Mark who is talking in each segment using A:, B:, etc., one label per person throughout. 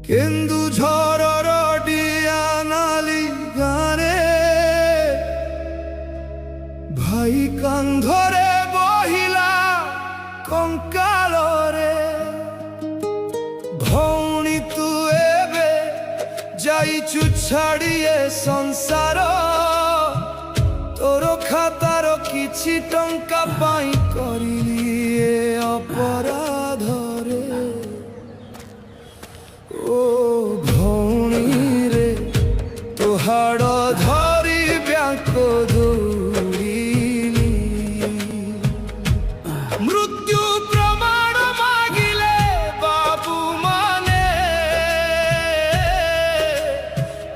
A: କେନ୍ଦୁଝରର ଡିଆନାଲି ଗାଁରେ ଭାଇ କାନ୍ଧରେ ବହିଲା କଙ୍କାଳରେ। ଭଉଣୀ ତୁ ଏବେ ଯାଇଛୁ ଛାଡ଼ି ଏ ସଂସାର, ତୋର ଖାତାର କିଛି ଟଙ୍କା ପାଇଁ କରିଲି ଏ ଅପରାଧରେ। ଓ ଭଉଣୀରେ ତୋ ହାଡ଼ ଧରି ବ୍ୟାଙ୍କ ଦୌଡ଼ିଲି। ମୃତ୍ୟୁ ପ୍ରମାଣ ମାଗିଲେ ବାବୁ ମାନେ,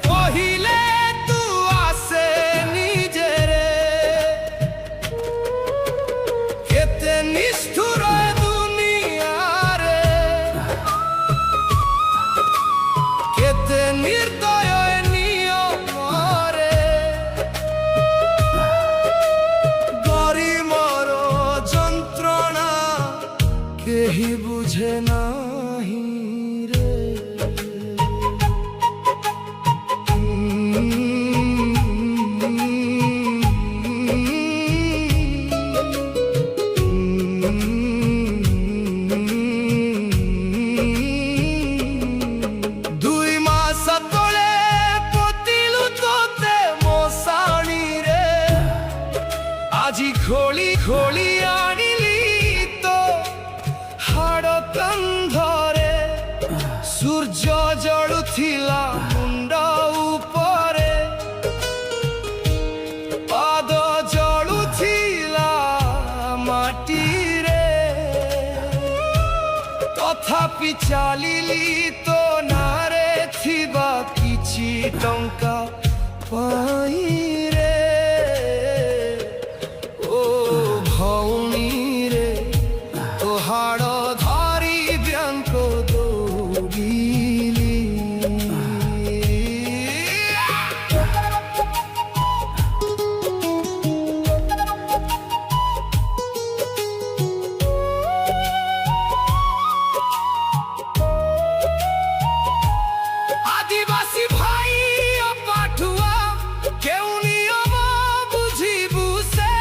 A: କହିଲେ ତୁ ଆସେ ନିଜରେ। କେତେ ନିଷ୍ଠୁର ନିର୍ଦୟ ନିୟମରେ। ଗରିବର ଯନ୍ତ୍ରଣା କେହି ବୁଝେ ନାହିଁ ରେ। ଆଜି ଖୋଳି ଖୋଳି ଆଣିଲି ତ ହାଡ଼ କାନ୍ଧରେ। ସୂର୍ଯ୍ୟ ଜଳୁଥିଲା ମୁଣ୍ଡ ଉପରେ, ପାଦ ଜଳୁଥିଲା ମାଟିରେ। ତଥାପି ଚାଲିଲି ତୋ ନାଁରେ ଥିବା କିଛି ଟଙ୍କା ପାଇଁ ରେ। ଭଉଣୀରେ ତୋ ହାଡ଼ ଧରି ବ୍ୟାଙ୍କ ଦୌଡ଼ିଲି। আদিবাসী ভাই পাঠুয়া কেউ নিয়ম বুঝিবু সে।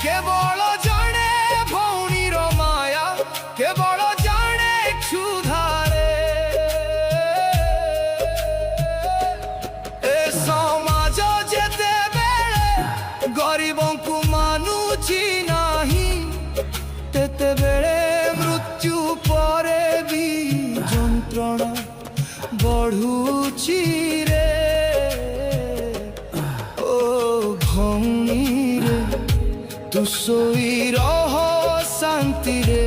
A: কেবল জানে ভৌণীর মায়া, কেবল জানে ক্ষুধারে। এ সমাজ যেতেবেলে গরিবଙ୍କୁ ମାନୁଛି ନାହିଁ, ତେତେବେଳେ ମୃତ୍ୟୁ ପରେ ବି ଯନ୍ତ୍ରଣା ବଢ଼ୁଛି ରେ। ଓ ଭଉଣୀରେ ତୁ ଶୋଇ ରହ ଶାନ୍ତିରେ।